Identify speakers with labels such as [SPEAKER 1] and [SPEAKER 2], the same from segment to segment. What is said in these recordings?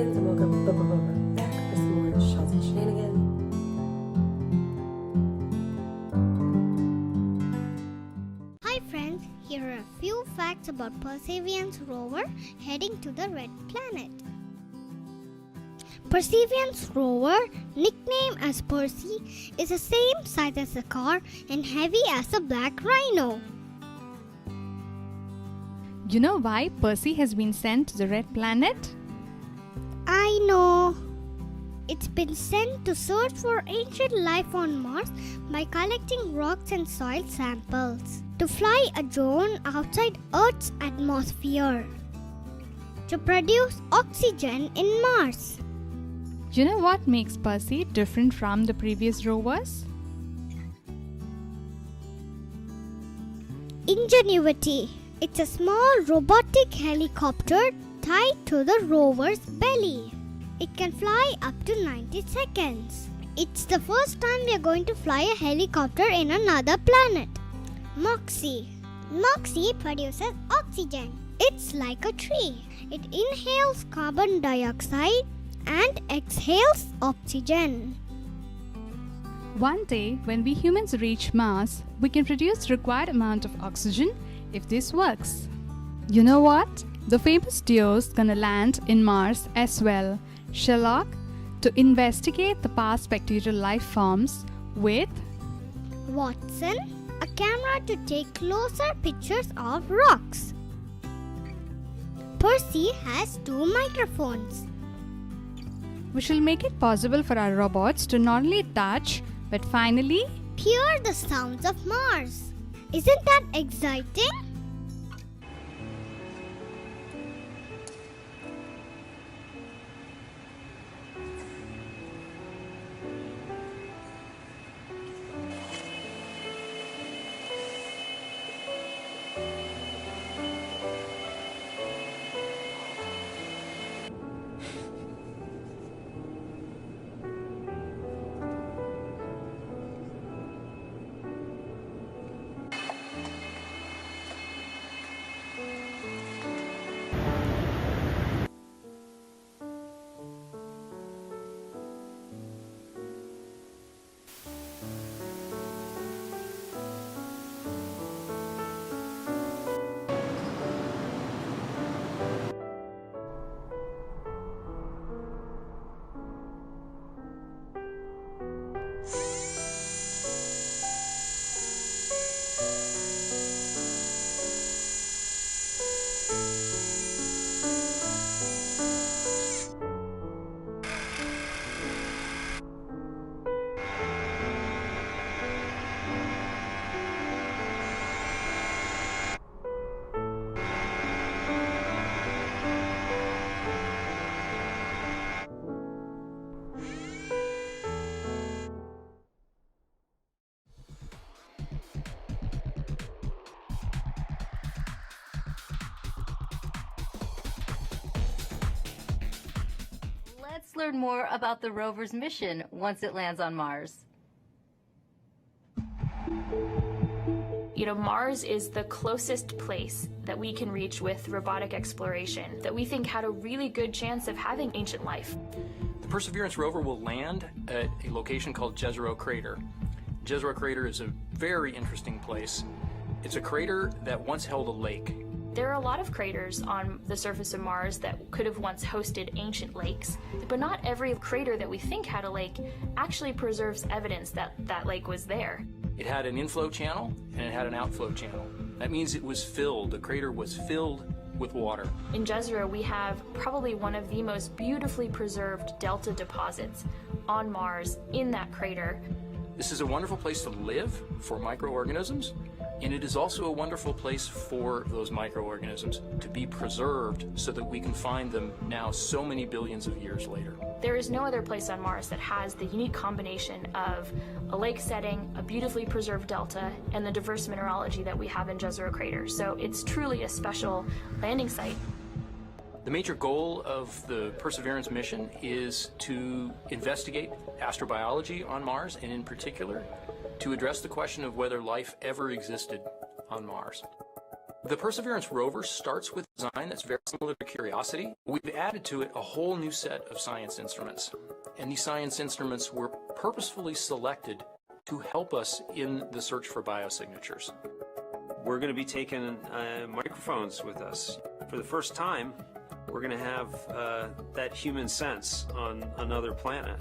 [SPEAKER 1] Shenanigans, and welcome back for some more Shelton Shenanigans.
[SPEAKER 2] Hi friends, here are a few facts about Perseverance rover heading to the Red Planet. Perseverance rover, nicknamed as Percy, is the same size as a car and heavy as a black rhino.
[SPEAKER 3] You know why Percy has been sent to the Red Planet?
[SPEAKER 2] I know. It's been sent to search for ancient life on Mars by collecting rocks and soil samples, to fly a drone outside Earth's atmosphere, to produce oxygen in Mars.
[SPEAKER 3] You know what makes Percy different from the previous rovers?
[SPEAKER 2] Ingenuity. It's a small robotic helicopter tied to the rover's belly. It can fly up to 90 seconds. It's the first time we are going to fly a helicopter in another planet. Moxie. Moxie produces oxygen. It's like a tree. It inhales carbon dioxide and exhales oxygen.
[SPEAKER 3] One day, when we humans reach Mars, we can produce the required amount of oxygen if this works. You know what? The famous duo's gonna land in Mars as well. Sherlock, to investigate the past bacterial life forms, with
[SPEAKER 2] Watson, a camera to take closer pictures of rocks. Percy has 2 microphones.
[SPEAKER 3] we shall make it possible for our robots to not only touch, but finally
[SPEAKER 2] Hear the sounds of Mars. Isn't that exciting?
[SPEAKER 4] Let's learn more about the rover's mission once it lands on Mars.
[SPEAKER 5] Mars is the closest place that we can reach with robotic exploration that we think had a really good chance of having ancient life.
[SPEAKER 6] The Perseverance rover will land at a location called Jezero crater. Jezero crater is a very interesting place. It's a crater that once held a lake.
[SPEAKER 5] There are a lot of craters on the surface of Mars that could have once hosted ancient lakes, but not every crater that we think had a lake actually preserves evidence that that lake was there.
[SPEAKER 6] It had an inflow channel and it had an outflow channel. That means it was filled. The crater was filled with water.
[SPEAKER 5] In Jezero, we have probably one of the most beautifully preserved delta deposits on Mars in that crater.
[SPEAKER 6] This is a wonderful place to live for microorganisms, and it is also a wonderful place for those microorganisms to be preserved so that we can find them now so many billions of years later.
[SPEAKER 5] There is no other place on Mars that has the unique combination of a lake setting, a beautifully preserved delta, and the diverse mineralogy that we have in Jezero crater. So it's truly a special landing site.
[SPEAKER 6] The major goal of the Perseverance mission is to investigate astrobiology on Mars, and in particular, to address the question of whether life ever existed on Mars. The Perseverance rover starts with a design that's very similar to Curiosity. We've added to it a whole new set of science instruments. And these science instruments were purposefully selected to help us in the search for biosignatures.
[SPEAKER 7] We're going to be taking microphones with us. For the first time, we're going to have that human sense on another planet.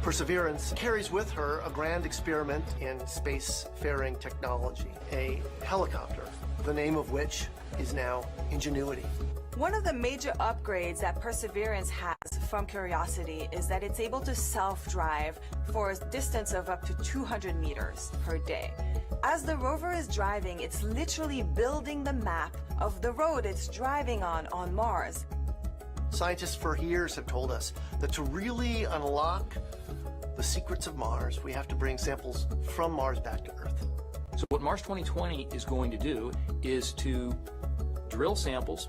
[SPEAKER 8] Perseverance carries with her a grand experiment in spacefaring technology, a helicopter, the name of which is now Ingenuity.
[SPEAKER 9] One of the major upgrades that Perseverance has from Curiosity is that it's able to self-drive for a distance of up to 200 meters per day. As the rover is driving, it's literally building the map of the road it's driving on Mars.
[SPEAKER 8] Scientists for years have told us that to really unlock the secrets of Mars, we have to bring samples from Mars back to Earth.
[SPEAKER 6] So what Mars 2020 is going to do is to drill samples,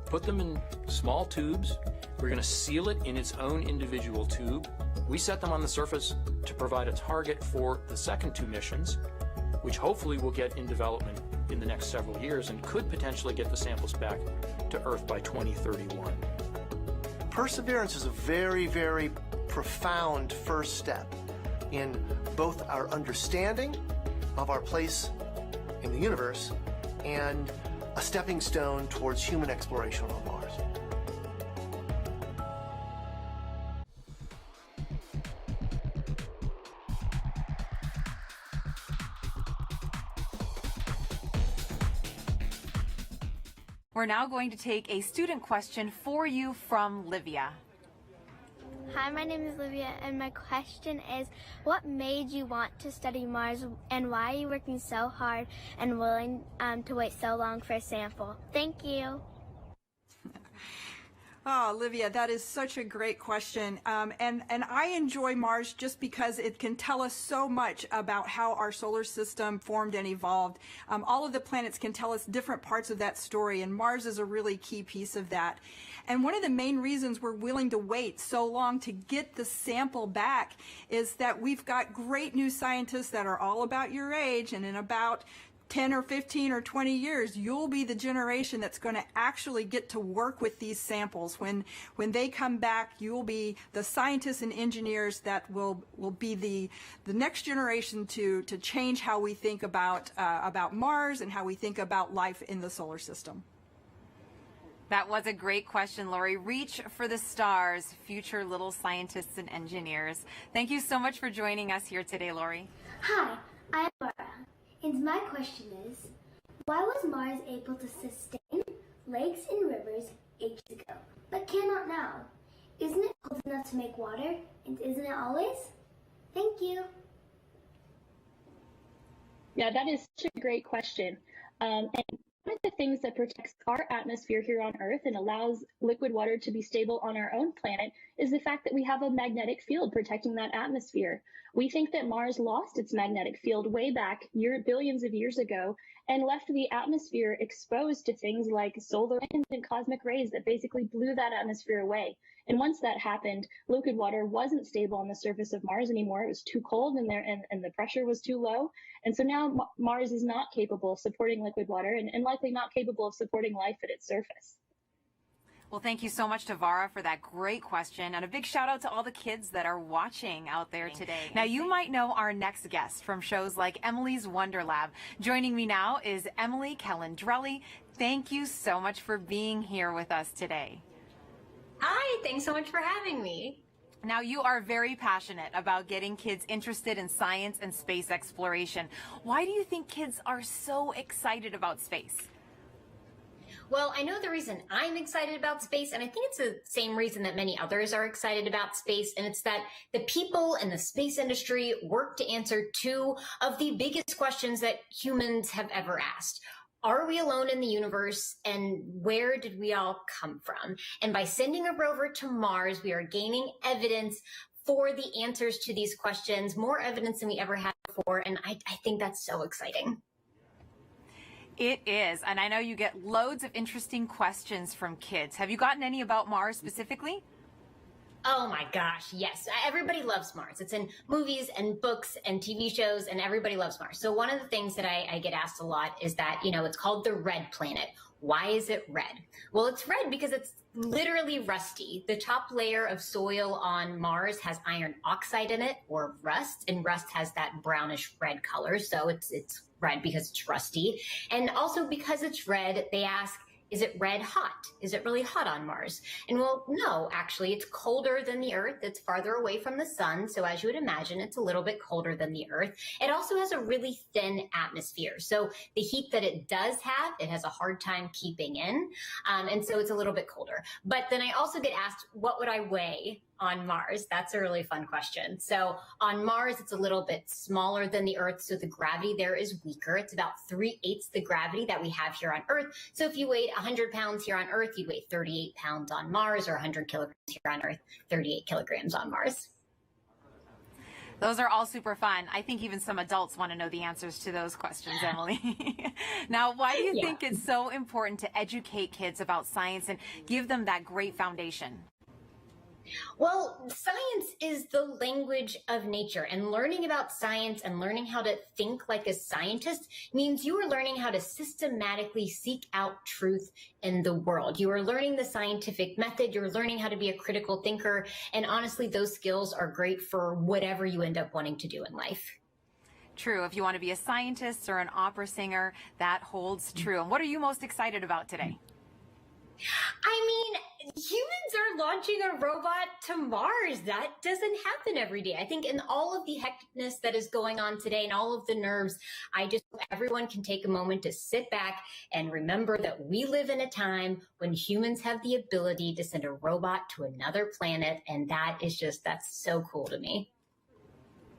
[SPEAKER 6] put them in small tubes. We're going to seal it in its own individual tube. We set them on the surface to provide a target for the second two missions, which hopefully will get in development in the next several years and could potentially get the samples back to Earth by 2031.
[SPEAKER 8] Perseverance is a very, very profound first step in both our understanding of our place in the universe and a stepping stone towards human exploration on Mars.
[SPEAKER 4] We're now going to take a student question for you from Livia.
[SPEAKER 10] Hi, my name is Livia, and my question is, what made you want to study Mars, and why are you working so hard and willing to wait so long for a sample? Thank you.
[SPEAKER 11] Oh, Olivia, that is such a great question. And I enjoy Mars just because it can tell us so much about how our solar system formed and evolved. All of the planets can tell us different parts of that story, and Mars is a really key piece of that. And one of the main reasons we're willing to wait so long to get the sample back is that we've got great new scientists that are all about your age, and in about 10 or 15 or 20 years, you'll be the generation that's going to actually get to work with these samples. When they come back, you'll be the scientists and engineers that will be the next generation to change how we think about Mars and how we think about life in the solar system.
[SPEAKER 4] That was a great question, Lori. Reach for the stars, future little scientists and engineers. Thank you so much for joining us here today, Lori.
[SPEAKER 2] Hi, I'm Laura. And my question is, why was Mars able to sustain lakes and rivers ages ago, but cannot now? Isn't it cold enough to make water, and isn't it always? Thank you.
[SPEAKER 12] Yeah, that is such a great question. And one of the things that protects our atmosphere here on Earth and allows liquid water to be stable on our own planet is the fact that we have a magnetic field protecting that atmosphere. We think that Mars lost its magnetic field way back billions of years ago and left the atmosphere exposed to things like solar winds and cosmic rays that basically blew that atmosphere away. And once that happened, liquid water wasn't stable on the surface of Mars anymore. It was too cold and the pressure was too low. And so now Mars is not capable of supporting liquid water and likely not capable of supporting life at its surface.
[SPEAKER 4] Well, thank you so much to Vara for that great question, and a big shout out to all the kids that are watching out there today. Now, you might know our next guest from shows like Emily's Wonder Lab. Joining me now is Emily Calandrelli. Thank you so much for being here with us today.
[SPEAKER 13] Hi, thanks so much for having me.
[SPEAKER 4] Now, you are very passionate about getting kids interested in science and space exploration. Why do you think kids are so excited about space?
[SPEAKER 13] Well, I know the reason I'm excited about space, and I think it's the same reason that many others are excited about space, and it's that the people in the space industry work to answer two of the biggest questions that humans have ever asked. Are we alone in the universe, and where did we all come from? And by sending a rover to Mars, we are gaining evidence for the answers to these questions, more evidence than we ever had before, and I think that's so exciting.
[SPEAKER 4] It is, and I know you get loads of interesting questions from kids. Have you gotten any about Mars specifically?
[SPEAKER 13] Oh my gosh, yes. Everybody loves Mars. It's in movies and books and TV shows, and everybody loves Mars. So one of the things that I get asked a lot is that, it's called the red planet. Why is it red? Well, it's red because it's literally rusty. The top layer of soil on Mars has iron oxide in it, or rust, and rust has that brownish red color. So it's red because it's rusty. And also because it's red, they ask, is it red hot? Is it really hot on Mars? And well, no, actually, it's colder than the Earth. It's farther away from the sun. So as you would imagine, it's a little bit colder than the Earth. It also has a really thin atmosphere. So the heat that it does have, it has a hard time keeping in. And so it's a little bit colder. But then I also get asked, what would I weigh on Mars? That's a really fun question. So on Mars, it's a little bit smaller than the Earth, so the gravity there is weaker. It's about 3/8 the gravity that we have here on Earth. So if you weighed 100 pounds here on Earth, you'd weigh 38 pounds on Mars, or 100 kilograms here on Earth, 38 kilograms on Mars.
[SPEAKER 4] Those are all super fun. I think even some adults want to know the answers to those questions, Emily. Now, why do you think it's so important to educate kids about science and give them that great foundation?
[SPEAKER 13] Well, science is the language of nature, and learning about science and learning how to think like a scientist means you are learning how to systematically seek out truth in the world. You are learning the scientific method. You're learning how to be a critical thinker. And honestly, those skills are great for whatever you end up wanting to do in life.
[SPEAKER 4] True. If you want to be a scientist or an opera singer, that holds true. And what are you most excited about today?
[SPEAKER 13] I mean, humans are launching a robot to Mars. That doesn't happen every day. I think in all of the hecticness that is going on today and all of the nerves, I just hope everyone can take a moment to sit back and remember that we live in a time when humans have the ability to send a robot to another planet. And that's so cool to me.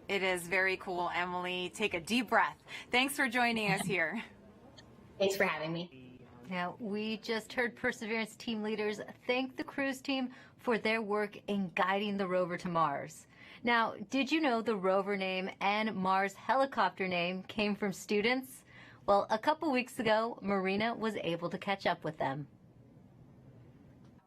[SPEAKER 4] It is very cool, Emily. Take a deep breath. Thanks for joining us here.
[SPEAKER 13] Thanks for having me.
[SPEAKER 14] Now, we just heard Perseverance team leaders thank the cruise team for their work in guiding the rover to Mars. Now, did you know the rover name and Mars helicopter name came from students? Well, a couple weeks ago, Marina was able to catch up with them.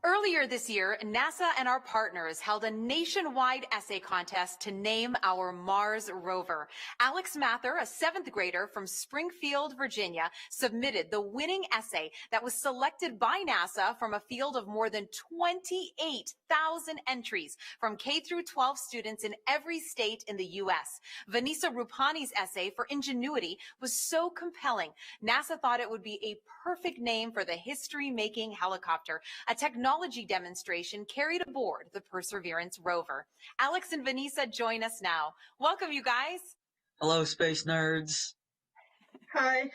[SPEAKER 4] Earlier this year, NASA and our partners held a nationwide essay contest to name our Mars rover. Alex Mather, a 7th grader from Springfield, Virginia, submitted the winning essay that was selected by NASA from a field of more than 28,000 entries from K through 12 students in every state in the U.S. Vanessa Rupani's essay for Ingenuity was so compelling, NASA thought it would be a perfect name for the history-making helicopter, a technology demonstration carried aboard the Perseverance rover. Alex and Vanessa join us now. Welcome, you guys.
[SPEAKER 15] Hello, space nerds.
[SPEAKER 16] Hi.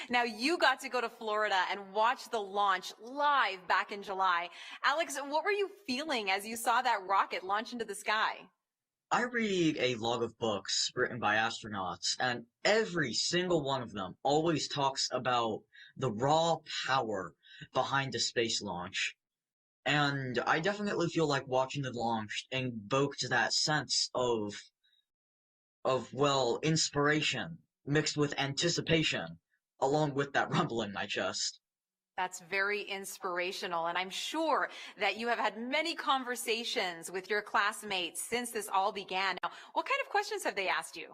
[SPEAKER 4] Now, you got to go to Florida and watch the launch live back in July. Alex, what were you feeling as you saw that rocket launch into the sky?
[SPEAKER 15] I read a log of books written by astronauts, and every single one of them always talks about the raw power behind the space launch. And I definitely feel like watching the launch invoked that sense of inspiration mixed with anticipation, along with that rumble in my chest.
[SPEAKER 4] That's very inspirational, and I'm sure that you have had many conversations with your classmates since this all began. Now, what kind of questions have they asked you?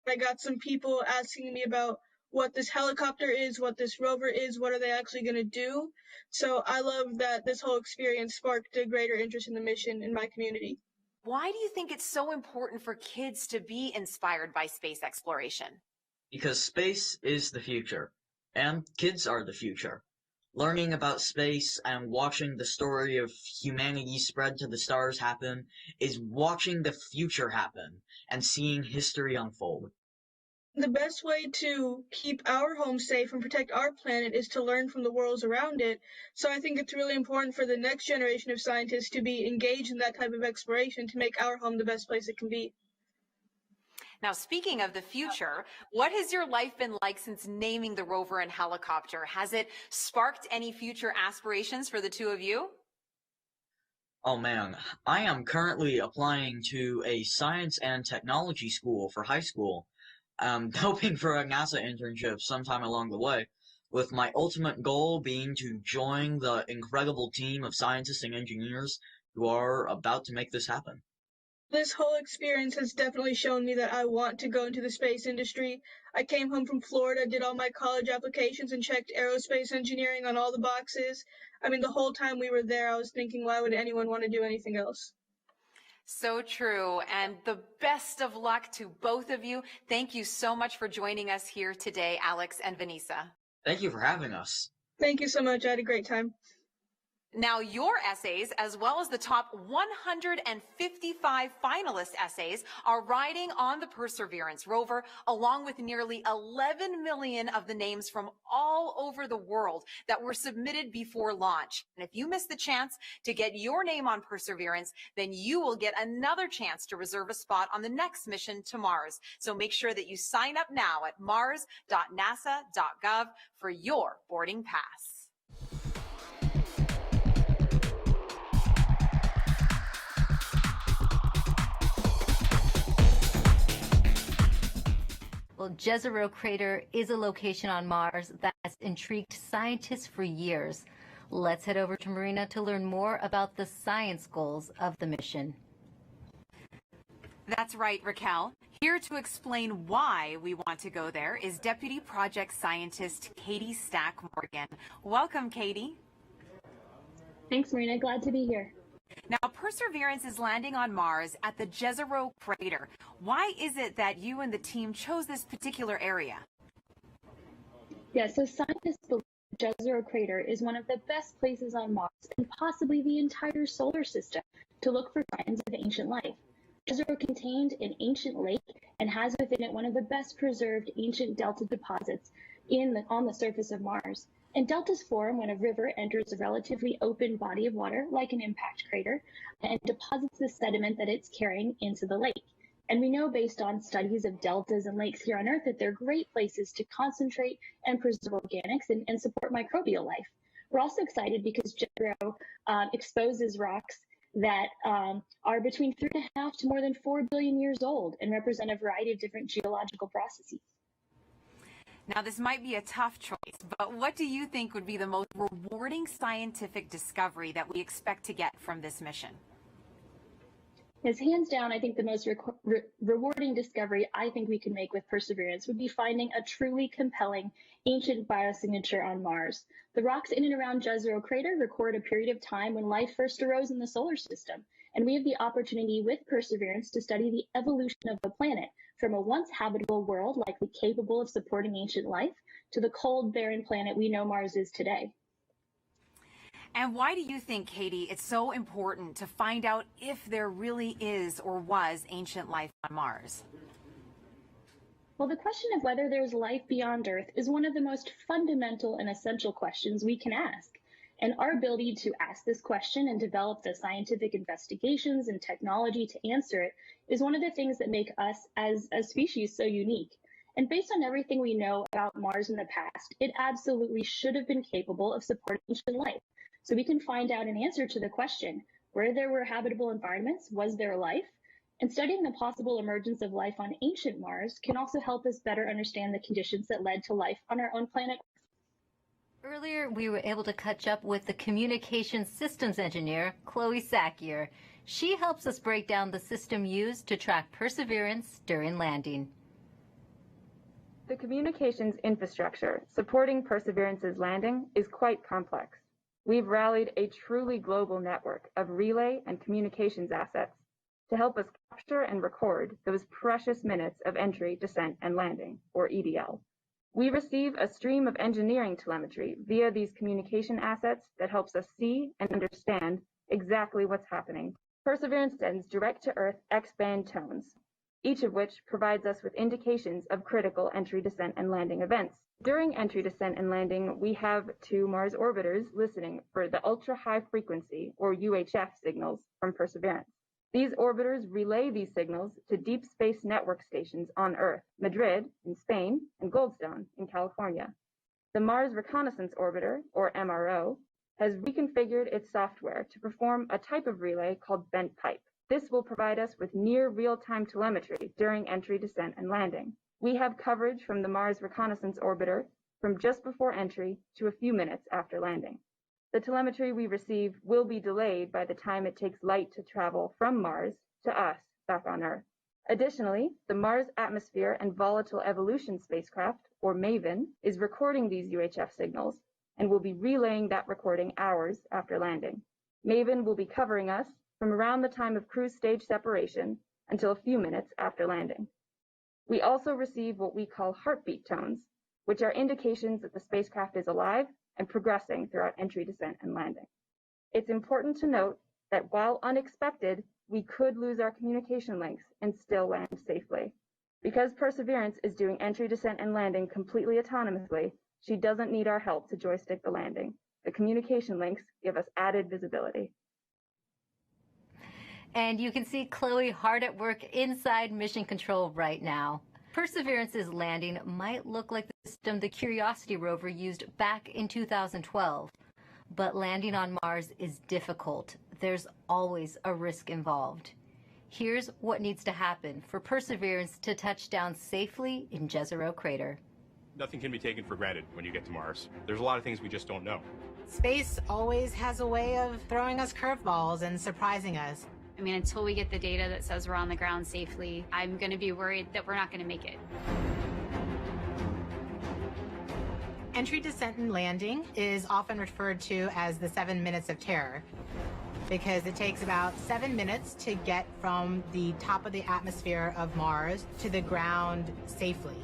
[SPEAKER 16] I got some people asking me about what this helicopter is, what this rover is, what are they actually going to do. So I love that this whole experience sparked a greater interest in the mission in my community.
[SPEAKER 4] Why do you think it's so important for kids to be inspired by space exploration?
[SPEAKER 15] Because space is the future, and kids are the future. Learning about space and watching the story of humanity spread to the stars happen is watching the future happen and seeing history unfold.
[SPEAKER 16] The best way to keep our home safe and protect our planet is to learn from the worlds around it. So I think it's really important for the next generation of scientists to be engaged in that type of exploration to make our home the best place it can be.
[SPEAKER 4] Now, speaking of the future, what has your life been like since naming the rover and helicopter? Has it sparked any future aspirations for the two of you?
[SPEAKER 15] Oh man, I am currently applying to a science and technology school for high school. Hoping for a NASA internship sometime along the way, with my ultimate goal being to join the incredible team of scientists and engineers who are about to make this happen.
[SPEAKER 16] This whole experience has definitely shown me that I want to go into the space industry. I came home from Florida, did all my college applications, and checked aerospace engineering on all the boxes. I mean, the whole time we were there, I was thinking, why would anyone want to do anything else?
[SPEAKER 4] So true. And the best of luck to both of you. Thank you so much for joining us here today, Alex and Vanessa.
[SPEAKER 15] Thank you for having us.
[SPEAKER 16] Thank you so much. I had a great time.
[SPEAKER 4] Now, your essays, as well as the top 155 finalist essays, are riding on the Perseverance rover, along with nearly 11 million of the names from all over the world that were submitted before launch. And if you miss the chance to get your name on Perseverance, then you will get another chance to reserve a spot on the next mission to Mars. So make sure that you sign up now at mars.nasa.gov for your boarding pass.
[SPEAKER 14] Well, Jezero crater is a location on Mars that has intrigued scientists for years. Let's head over to Marina to learn more about the science goals of the mission.
[SPEAKER 4] That's right, Raquel. Here to explain why we want to go there is Deputy Project Scientist Katie Stack Morgan. Welcome, Katie.
[SPEAKER 12] Thanks, Marina. Glad to be here.
[SPEAKER 4] Now, Perseverance is landing on Mars at the Jezero crater. Why is it that you and the team chose this particular area?
[SPEAKER 12] Yeah, so scientists believe Jezero crater is one of the best places on Mars and possibly the entire solar system to look for signs of ancient life. Jezero contained an ancient lake and has within it one of the best preserved ancient delta deposits on the surface of Mars. And deltas form when a river enters a relatively open body of water, like an impact crater, and deposits the sediment that it's carrying into the lake. And we know based on studies of deltas and lakes here on Earth that they're great places to concentrate and preserve organics and support microbial life. We're also excited because Jezero exposes rocks that are between 3.5 to more than 4 billion years old and represent a variety of different geological processes.
[SPEAKER 4] Now, this might be a tough choice, but what do you think would be the most rewarding scientific discovery that we expect to get from this mission?
[SPEAKER 12] As hands down, I think the most rewarding discovery I think we can make with Perseverance would be finding a truly compelling ancient biosignature on Mars. The rocks in and around Jezero crater record a period of time when life first arose in the solar system, and we have the opportunity with Perseverance to study the evolution of the planet from a once habitable world likely capable of supporting ancient life to the cold, barren planet we know Mars is today.
[SPEAKER 4] And why do you think, Katie, it's so important to find out if there really is or was ancient life on Mars?
[SPEAKER 12] Well, the question of whether there's life beyond Earth is one of the most fundamental and essential questions we can ask. And our ability to ask this question and develop the scientific investigations and technology to answer it is one of the things that make us as a species so unique. And based on everything we know about Mars in the past, it absolutely should have been capable of supporting ancient life. So we can find out an answer to the question, where there were habitable environments, was there life? And studying the possible emergence of life on ancient Mars can also help us better understand the conditions that led to life on our own planet.
[SPEAKER 14] Earlier, we were able to catch up with the communications systems engineer, Chloe Sakier. She helps us break down the system used to track Perseverance during landing.
[SPEAKER 17] The communications infrastructure supporting Perseverance's landing is quite complex. We've rallied a truly global network of relay and communications assets to help us capture and record those precious minutes of entry, descent, and landing, or EDL. We receive a stream of engineering telemetry via these communication assets that helps us see and understand exactly what's happening. Perseverance sends direct-to-Earth X-band tones, each of which provides us with indications of critical entry, descent, and landing events. During entry, descent, and landing, we have 2 Mars orbiters listening for the ultra-high frequency, or UHF, signals from Perseverance. These orbiters relay these signals to deep space network stations on Earth, Madrid in Spain, and Goldstone in California. The Mars Reconnaissance Orbiter, or MRO, has reconfigured its software to perform a type of relay called bent pipe. This will provide us with near real-time telemetry during entry, descent, and landing. We have coverage from the Mars Reconnaissance Orbiter from just before entry to a few minutes after landing. The telemetry we receive will be delayed by the time it takes light to travel from Mars to us back on Earth. Additionally, the Mars Atmosphere and Volatile Evolution spacecraft, or MAVEN, is recording these UHF signals and will be relaying that recording hours after landing. MAVEN will be covering us from around the time of cruise stage separation until a few minutes after landing. We also receive what we call heartbeat tones, which are indications that the spacecraft is alive and progressing throughout entry, descent, and landing. It's important to note that while unexpected, we could lose our communication links and still land safely. Because Perseverance is doing entry, descent, and landing completely autonomously, she doesn't need our help to joystick the landing. The communication links give us added visibility.
[SPEAKER 14] And you can see Chloe hard at work inside Mission Control right now. Perseverance's landing might look like the system the Curiosity rover used back in 2012, but landing on Mars is difficult. There's always a risk involved. Here's what needs to happen for Perseverance to touch down safely in Jezero crater.
[SPEAKER 18] Nothing can be taken for granted when you get to Mars. There's a lot of things we just don't know.
[SPEAKER 4] Space always has a way of throwing us curveballs and surprising us.
[SPEAKER 19] I mean, until we get the data that says we're on the ground safely, I'm going to be worried that we're not going to make it.
[SPEAKER 4] Entry, descent, and landing is often referred to as the 7 minutes of terror because it takes about 7 minutes to get from the top of the atmosphere of Mars to the ground safely.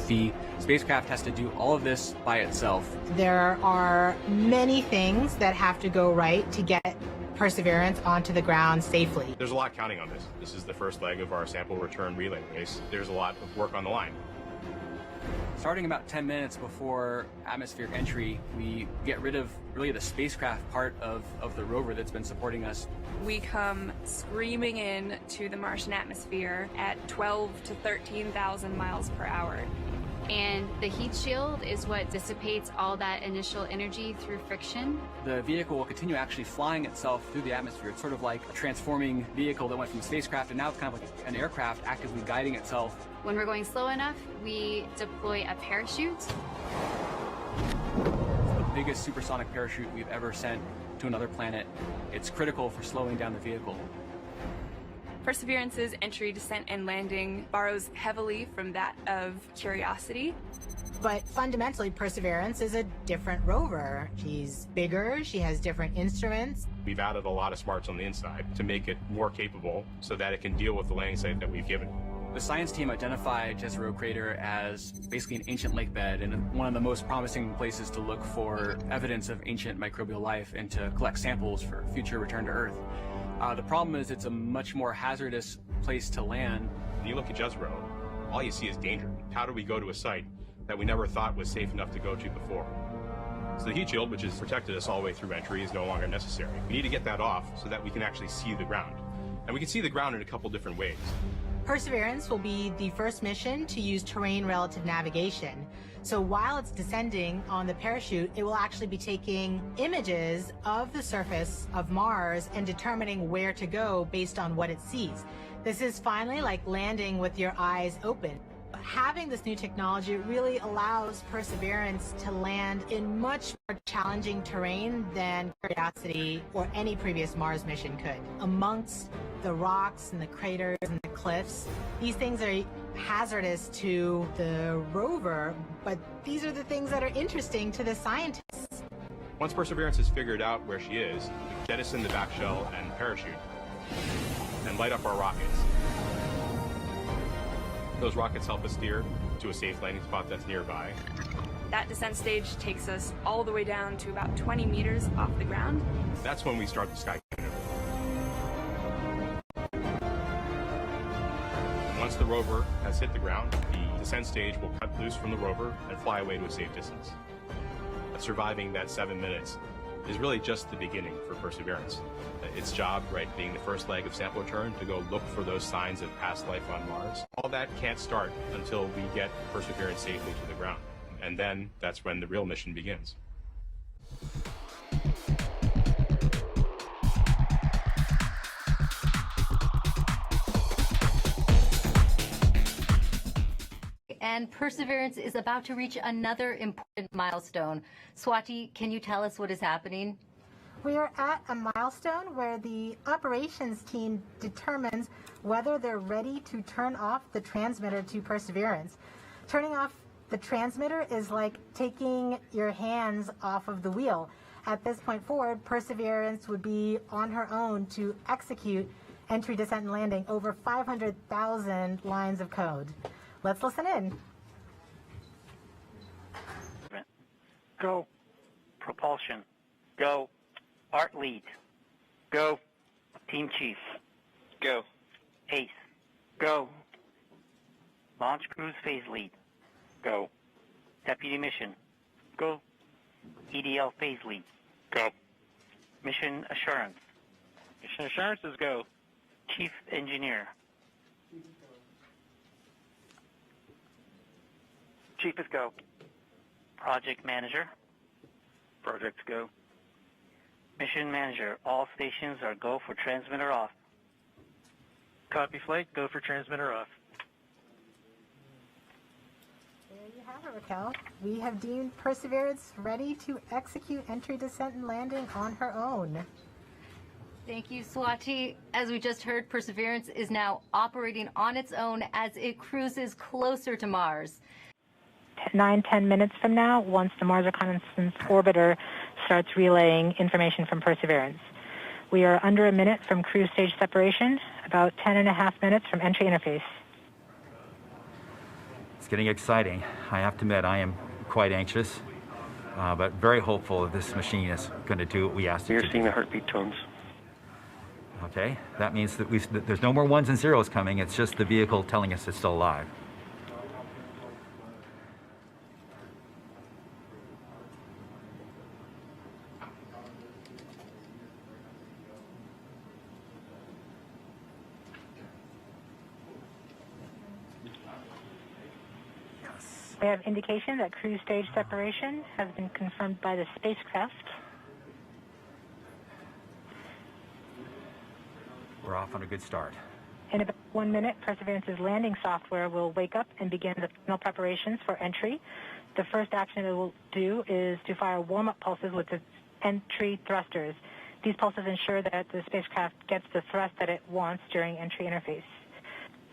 [SPEAKER 20] The spacecraft has to do all of this by itself.
[SPEAKER 4] There are many things that have to go right to get Perseverance onto the ground safely.
[SPEAKER 18] There's a lot counting on this. This is the first leg of our sample return relay race. There's a lot of work on the line.
[SPEAKER 20] Starting about 10 minutes before atmospheric entry, we get rid of really the spacecraft part of the rover that's been supporting us.
[SPEAKER 21] We come screaming in to the Martian atmosphere at 12 to 13,000 miles per hour.
[SPEAKER 19] And the heat shield is what dissipates all that initial energy through friction.
[SPEAKER 20] The vehicle will continue actually flying itself through the atmosphere. It's sort of like a transforming vehicle that went from a spacecraft and now it's kind of like an aircraft actively guiding itself.
[SPEAKER 19] When we're going slow enough, we deploy a parachute.
[SPEAKER 20] The biggest supersonic parachute we've ever sent to another planet. It's critical for slowing down the vehicle.
[SPEAKER 21] Perseverance's entry, descent, and landing borrows heavily from that of Curiosity.
[SPEAKER 4] But fundamentally, Perseverance is a different rover. She's bigger, she has different instruments.
[SPEAKER 18] We've added a lot of smarts on the inside to make it more capable so that it can deal with the landing site that we've given.
[SPEAKER 20] The science team identified Jezero crater as basically an ancient lake bed and one of the most promising places to look for evidence of ancient microbial life and to collect samples for future return to Earth. The problem is it's a much more hazardous place to land.
[SPEAKER 18] When you look at Jezero, all you see is danger. How do we go to a site that we never thought was safe enough to go to before? So the heat shield, which has protected us all the way through entry, is no longer necessary. We need to get that off so that we can actually see the ground. And we can see the ground in a couple different ways.
[SPEAKER 4] Perseverance will be the first mission to use terrain relative navigation. So while it's descending on the parachute, it will actually be taking images of the surface of Mars and determining where to go based on what it sees. This is finally like landing with your eyes open. Having this new technology really allows Perseverance to land in much more challenging terrain than Curiosity or any previous Mars mission could. Amongst the rocks and the craters and the cliffs, these things are hazardous to the rover, but these are the things that are interesting to the scientists.
[SPEAKER 18] Once Perseverance has figured out where she is, we jettison the back shell and parachute and light up our rockets. Those rockets help us steer to a safe landing spot that's nearby.
[SPEAKER 21] That descent stage takes us all the way down to about 20 meters off the ground.
[SPEAKER 18] That's when we start the sky maneuver. Once the rover has hit the ground, the descent stage will cut loose from the rover and fly away to a safe distance. Surviving that 7 minutes is really just the beginning for Perseverance. Its job, right, being the first leg of sample return, to go look for those signs of past life on Mars. All that can't start until we get Perseverance safely to the ground. And then that's when the real mission begins.
[SPEAKER 14] And Perseverance is about to reach another important milestone. Swati, can you tell us what is happening?
[SPEAKER 1] We are at a milestone where the operations team determines whether they're ready to turn off the transmitter to Perseverance. Turning off the transmitter is like taking your hands off of the wheel. At this point forward, Perseverance would be on her own to execute entry, descent, and landing over 500,000 lines of code. Let's listen in.
[SPEAKER 22] Go. Propulsion. Go. Art lead. Go. Team chief. Go. Ace. Go. Launch cruise phase lead. Go. Deputy mission. Go. EDL phase lead. Go. Mission assurance. Mission assurance is go. Chief engineer. Chief is go. Project manager. Projects go. Mission manager. All stations are go for transmitter off. Copy flight. Go for transmitter off.
[SPEAKER 1] There you have it, Raquel. We have deemed Perseverance ready to execute entry, descent, and landing on her own.
[SPEAKER 14] Thank you, Swati. As we just heard, Perseverance is now operating on its own as it cruises closer to Mars.
[SPEAKER 17] 9-10 minutes from now, once the Mars Reconnaissance Orbiter starts relaying information from Perseverance. We are under a minute from cruise stage separation, about 10.5 minutes from entry interface.
[SPEAKER 23] It's getting exciting. I have to admit, I am quite anxious, but very hopeful that this machine is going to do what we asked it to do.
[SPEAKER 22] You're seeing the heartbeat tones.
[SPEAKER 23] Okay, that means that there's no more ones and zeros coming. It's just the vehicle telling us it's still alive.
[SPEAKER 17] We have indication that cruise stage separation has been confirmed by the spacecraft.
[SPEAKER 23] We're off on a good start.
[SPEAKER 17] In about 1 minute, Perseverance's landing software will wake up and begin the final preparations for entry. The first action it will do is to fire warm-up pulses with its entry thrusters. These pulses ensure that the spacecraft gets the thrust that it wants during entry interface.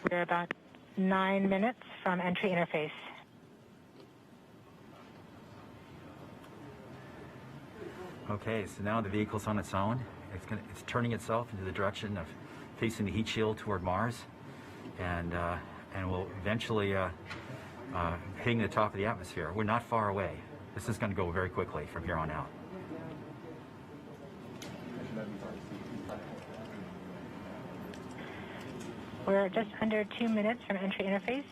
[SPEAKER 17] We're about 9 minutes from entry interface.
[SPEAKER 23] Okay, so now the vehicle's on its own. It's turning itself into the direction of facing the heat shield toward Mars, and will eventually hitting the top of the atmosphere. We're not far away. This is going to go very quickly from here on out.
[SPEAKER 17] We're just under 2 minutes from entry interface.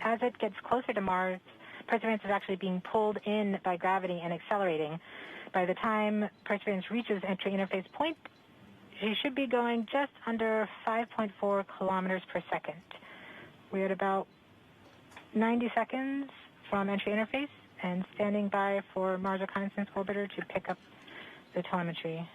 [SPEAKER 17] As it gets closer to Mars, Perseverance is actually being pulled in by gravity and accelerating. By the time Perseverance reaches entry interface point, she should be going just under 5.4 kilometers per second. We're at about 90 seconds from entry interface and standing by for Mars Reconnaissance Orbiter to pick up the telemetry.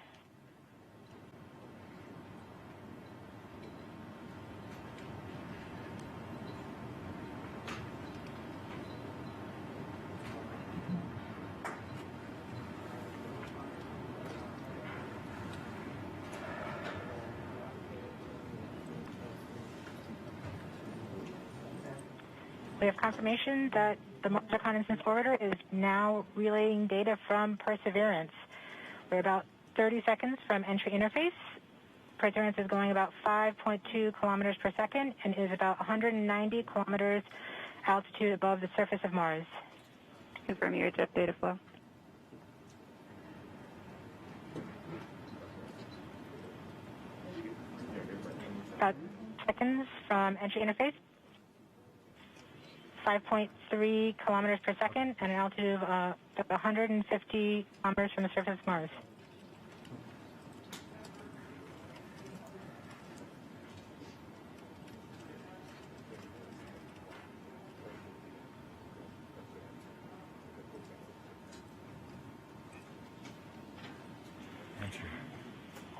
[SPEAKER 17] We have confirmation that the Mars Reconnaissance Orbiter is now relaying data from Perseverance. We're about 30 seconds from entry interface. Perseverance is going about 5.2 kilometers per second and is about 190 kilometers altitude above the surface of Mars. Confirm your jet data flow. About seconds from entry interface. 5.3 kilometers per second and an altitude of about 150 kilometers from the surface of Mars.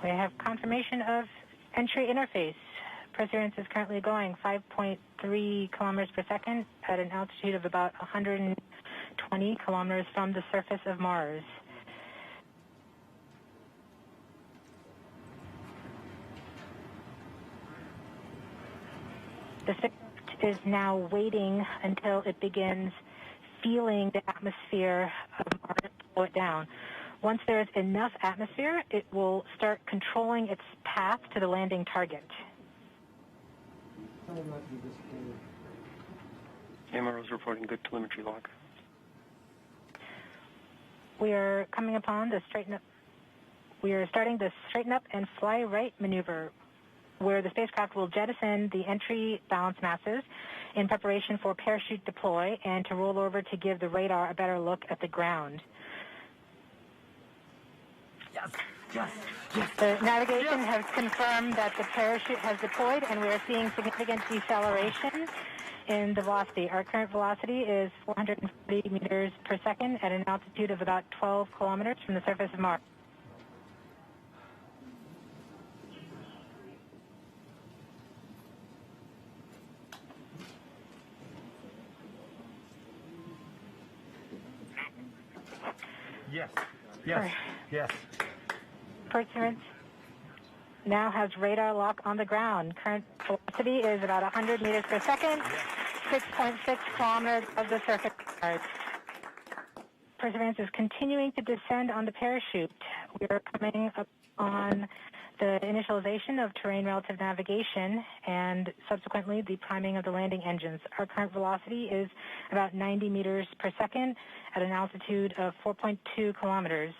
[SPEAKER 17] We have confirmation of entry interface. Perseverance is currently going 5.3 kilometers per second at an altitude of about 120 kilometers from the surface of Mars.
[SPEAKER 1] The spacecraft is now waiting until it begins feeling the atmosphere of Mars slow it down. Once there is enough atmosphere, it will start controlling its path to the landing target.
[SPEAKER 22] MRO's reporting good telemetry log.
[SPEAKER 1] We are coming upon the straighten up. We are starting the straighten up and fly right maneuver, where the spacecraft will jettison the entry balance masses in preparation for parachute deploy and to roll over to give the radar a better look at the ground. The navigation has confirmed that the parachute has deployed, and we are seeing significant deceleration in the velocity. Our current velocity is 440 meters per second at an altitude of about 12 kilometers from the surface of Mars.
[SPEAKER 23] Yes.
[SPEAKER 1] Perseverance now has radar lock on the ground. Current velocity is about 100 meters per second, 6.6 kilometers of the surface of Mars. Perseverance is continuing to descend on the parachute. We are coming up on the initialization of terrain relative navigation and subsequently the priming of the landing engines. Our current velocity is about 90 meters per second at an altitude of 4.2 kilometers.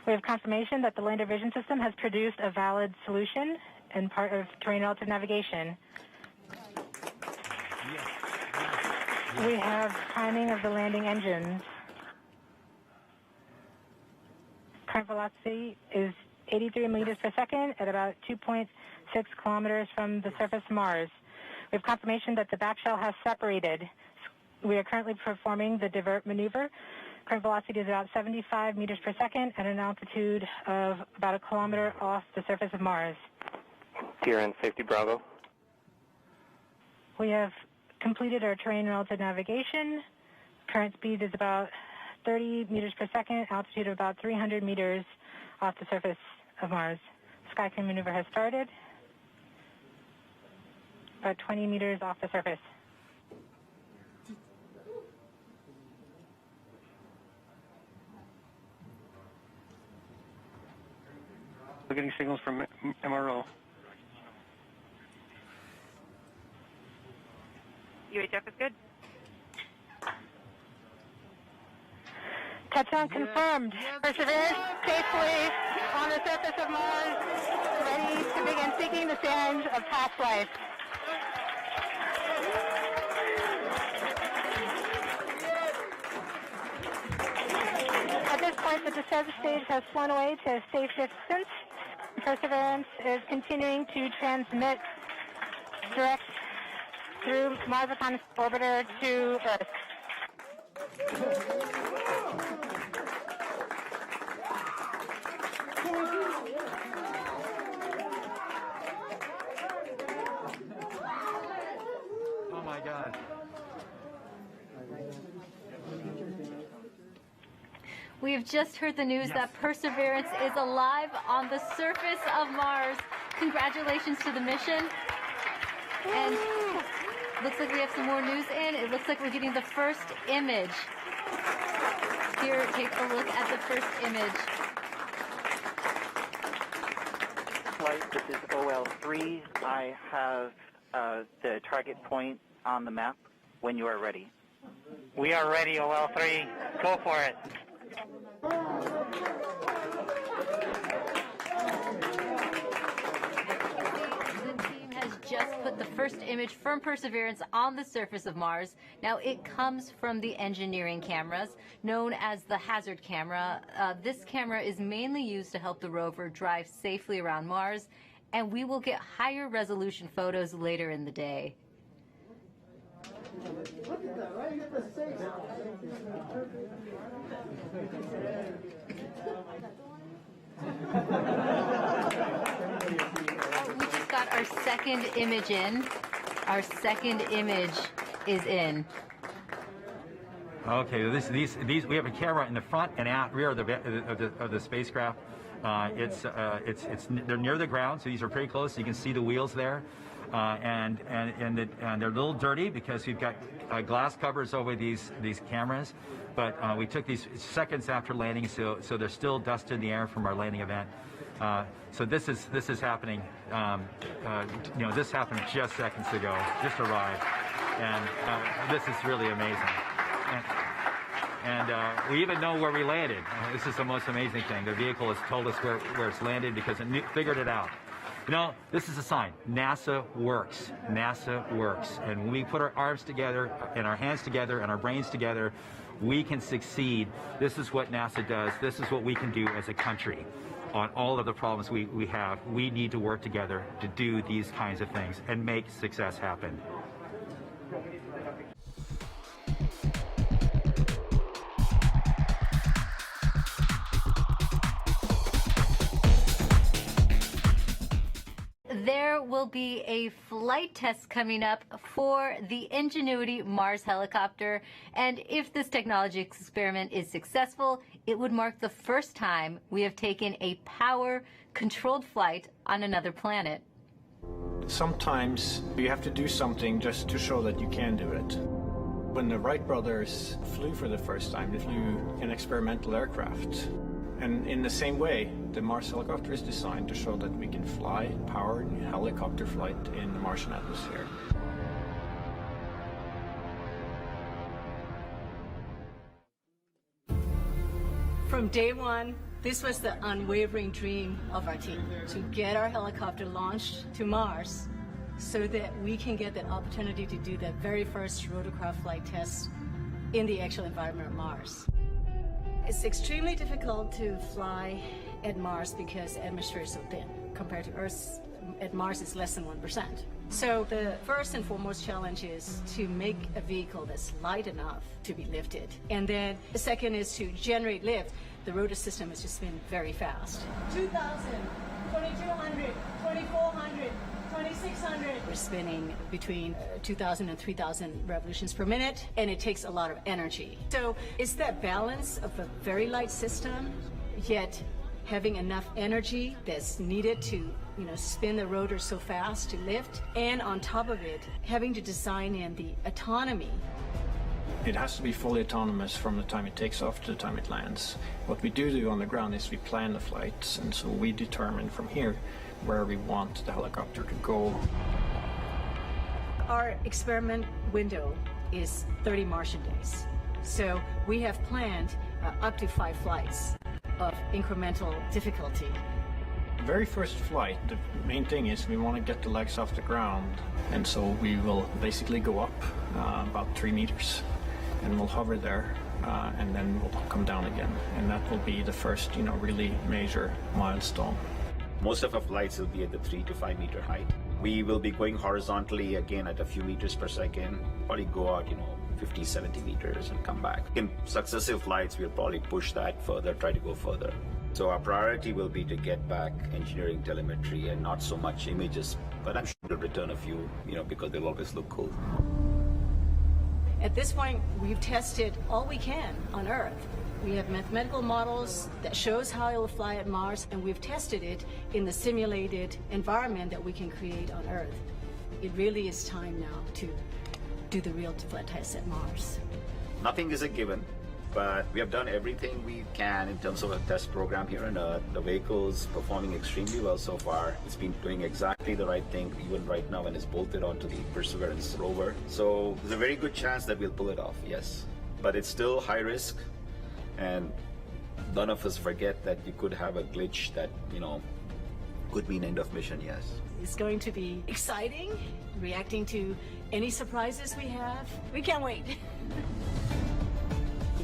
[SPEAKER 1] We have confirmation that the lander vision system has produced a valid solution and part of terrain relative navigation. We have timing of the landing engines. Current velocity is 83 meters per second at about 2.6 kilometers from the surface of Mars. We have confirmation that the back shell has separated. We are currently performing the divert maneuver. Current velocity is about 75 meters per second at an altitude of about a kilometer off the surface of Mars.
[SPEAKER 22] TRN Safety Bravo.
[SPEAKER 1] We have completed our terrain relative navigation. Current speed is about 30 meters per second, altitude of about 300 meters off the surface of Mars. Skycrane maneuver has started, about 20 meters off the surface.
[SPEAKER 22] We're getting signals from MRO.
[SPEAKER 3] UHF is good.
[SPEAKER 1] Touchdown confirmed. Perseverance safely on the surface of Mars, ready to begin seeking the signs of past life. At this point, the descent stage has flown away to a safe distance. Perseverance is continuing to transmit direct through Mars Reconnaissance Orbiter to Earth.
[SPEAKER 23] Oh my God.
[SPEAKER 14] We have just heard the news that Perseverance is alive on the surface of Mars. Congratulations to the mission. And looks like we have some more news in. It looks like we're getting the first image. Here, take a look at the first image.
[SPEAKER 22] Flight, this is OL3. I have the target point on the map when you are ready. We are ready, OL3. Go for it.
[SPEAKER 14] Just put the first image from Perseverance on the surface of Mars. Now, it comes from the engineering cameras known as the hazard camera. This camera is mainly used to help the rover drive safely around Mars, and we will get higher resolution photos later in the day.
[SPEAKER 5] Look at that, right? You get the safe.
[SPEAKER 14] We just got our second image in. Our second image is in.
[SPEAKER 23] Okay, these we have a camera in the front and rear of the spacecraft. They're near the ground, so these are pretty close. So you can see the wheels there, and they're a little dirty because we've got glass covers over these cameras. But we took these seconds after landing, so there's still dust in the air from our landing event. So this is happening. This happened just seconds ago. Just arrived, and this is really amazing. And we even know where we landed. This is the most amazing thing. The vehicle has told us where it's landed because it figured it out. This is a sign. NASA works. NASA works. And when we put our arms together and our hands together and our brains together, we can succeed. This is what NASA does. This is what we can do as a country on all of the problems we have. We need to work together to do these kinds of things and make success happen.
[SPEAKER 14] There will be a flight test coming up for the Ingenuity Mars helicopter, and if this technology experiment is successful, it would mark the first time we have taken a power-controlled flight on another planet.
[SPEAKER 3] Sometimes you have to do something just to show that you can do it. When the Wright brothers flew for the first time, they flew an experimental aircraft. And in the same way, the Mars helicopter is designed to show that we can fly powered helicopter flight in the Martian atmosphere.
[SPEAKER 7] From day one, this was the unwavering dream of our team, to get our helicopter launched to Mars so that we can get that opportunity to do that very first rotorcraft flight test in the actual environment of Mars. It's extremely difficult to fly at Mars because the atmosphere is so thin. Compared to Earth, at Mars it's less than 1%. So the first and foremost challenge is to make a vehicle that's light enough to be lifted. And then the second is to generate lift. The rotor system has just been very fast. 2,000, 2,200, 2,400, 2,600. We're spinning between 2,000 and 3,000 revolutions per minute, and it takes a lot of energy. So it's that balance of a very light system, yet having enough energy that's needed to spin the rotor so fast to lift, and on top of it, having to design in the autonomy.
[SPEAKER 3] It has to be fully autonomous from the time it takes off to the time it lands. What we do on the ground is we plan the flights, and so we determine from here where we want the helicopter to go.
[SPEAKER 7] Our experiment window is 30 Martian days. So we have planned up to 5 flights of incremental difficulty.
[SPEAKER 3] The very first flight, the main thing is we want to get the legs off the ground, and so we will basically go up about 3 meters, and we'll hover there, and then we'll come down again, and that will be the first, really major milestone.
[SPEAKER 9] Most of our flights will be at the 3 to 5 meter height. We will be going horizontally again at a few meters per second, probably go out, 50, 70 meters and come back. In successive flights, we'll probably push that further, try to go further. So our priority will be to get back engineering telemetry and not so much images, but I'm sure to return a few, because they'll always look cool.
[SPEAKER 7] At this point, we've tested all we can on Earth. We have mathematical models that shows how it will fly at Mars, and we've tested it in the simulated environment that we can create on Earth. It really is time now to do the real flight test at Mars.
[SPEAKER 9] Nothing is a given, but we have done everything we can in terms of a test program here on Earth. The vehicle's performing extremely well so far. It's been doing exactly the right thing, even right now when it's bolted onto the Perseverance rover. So there's a very good chance that we'll pull it off, yes. But it's still high risk, and none of us forget that you could have a glitch that, could mean end of mission, yes.
[SPEAKER 7] It's going to be exciting, reacting to any surprises we have. We can't wait.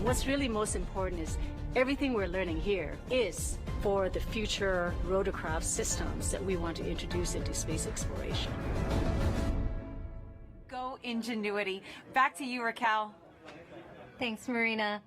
[SPEAKER 7] What's really most important is everything we're learning here is for the future rotorcraft systems that we want to introduce into space exploration.
[SPEAKER 4] Go Ingenuity. Back to you, Raquel.
[SPEAKER 14] Thanks, Marina.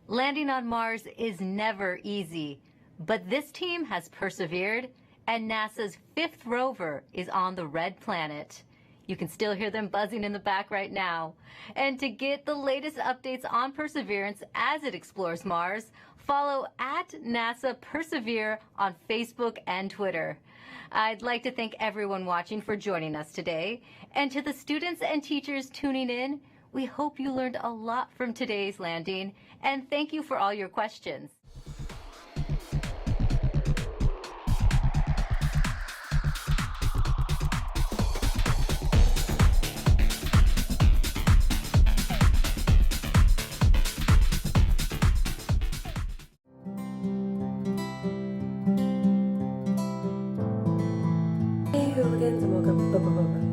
[SPEAKER 14] Landing on Mars is never easy, but this team has persevered, and NASA's 5th rover is on the red planet. You can still hear them buzzing in the back right now. And to get the latest updates on Perseverance as it explores Mars, follow at NASA Persevere on Facebook and Twitter. I'd like to thank everyone watching for joining us today. And to the students and teachers tuning in, we hope you learned a lot from today's landing. And thank you for all your questions.
[SPEAKER 6] Hey hooligans, and welcome